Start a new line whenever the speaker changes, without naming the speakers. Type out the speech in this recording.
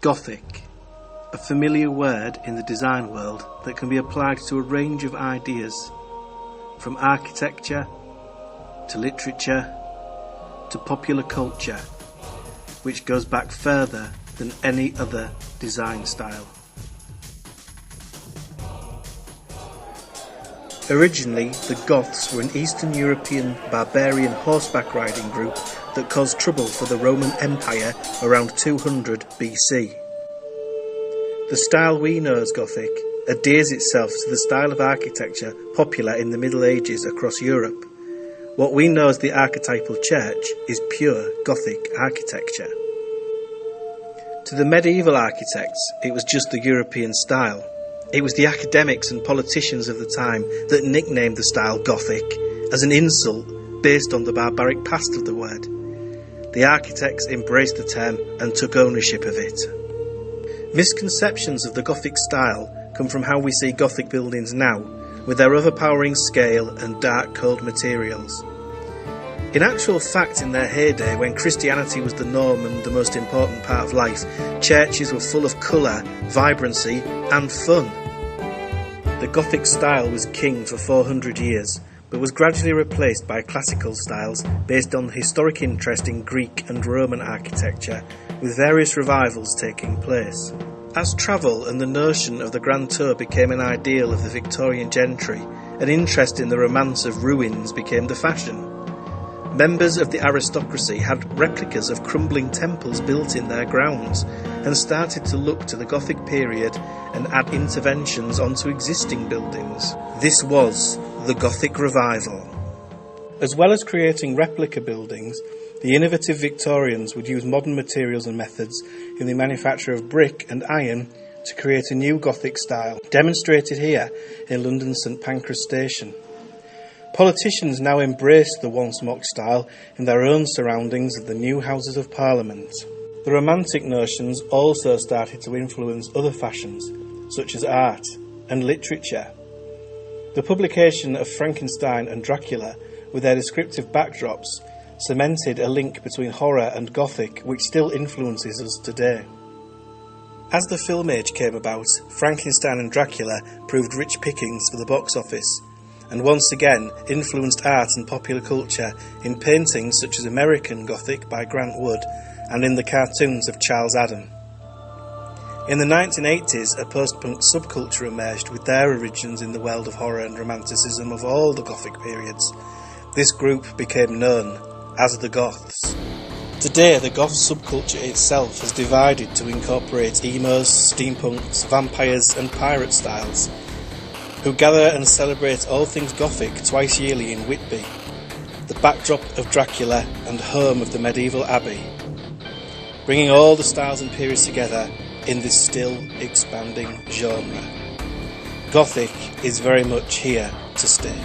Gothic, a familiar word in the design world that can be applied to a range of ideas, from architecture to literature to popular culture, which goes back further than any other design style. Originally, the Goths were an Eastern European barbarian horseback riding group that caused trouble for the Roman Empire around 200 BC. The style we know as Gothic adheres itself to the style of architecture popular in the Middle Ages across Europe. What we know as the archetypal church is pure Gothic architecture. To the medieval architects, it was just the European style. It was the academics and politicians of the time that nicknamed the style Gothic as an insult based on the barbaric past of the word. The architects embraced the term and took ownership of it. Misconceptions of the Gothic style come from how we see Gothic buildings now, with their overpowering scale and dark, cold materials. In actual fact, in their heyday, when Christianity was the norm and the most important part of life, churches were full of colour, vibrancy and fun. The Gothic style was king for 400 years, but was gradually replaced by classical styles based on historic interest in Greek and Roman architecture, with various revivals taking place. As travel and the notion of the grand tour became an ideal of the Victorian gentry, an interest in the romance of ruins became the fashion. Members of the aristocracy had replicas of crumbling temples built in their grounds, and started to look to the Gothic period and add interventions onto existing buildings. This was the Gothic revival. As well as creating replica buildings, the innovative Victorians would use modern materials and methods in the manufacture of brick and iron to create a new Gothic style, demonstrated here in London's St Pancras Station. Politicians now embraced the once mock style in their own surroundings of the new Houses of Parliament. The Romantic notions also started to influence other fashions, such as art and literature. The publication of Frankenstein and Dracula, with their descriptive backdrops, cemented a link between horror and Gothic which still influences us today. As the film age came about, Frankenstein and Dracula proved rich pickings for the box office, and once again influenced art and popular culture in paintings such as American Gothic by Grant Wood and in the cartoons of Charles Adam. In the 1980s, a post-punk subculture emerged with their origins in the world of horror and romanticism of all the Gothic periods. This group became known as the Goths. Today, the goth subculture itself has divided to incorporate emos, steampunks, vampires and pirate styles, who gather and celebrate all things Gothic twice yearly in Whitby, the backdrop of Dracula and home of the medieval abbey, bringing all the styles and periods together in this still expanding genre. Gothic is very much here to stay.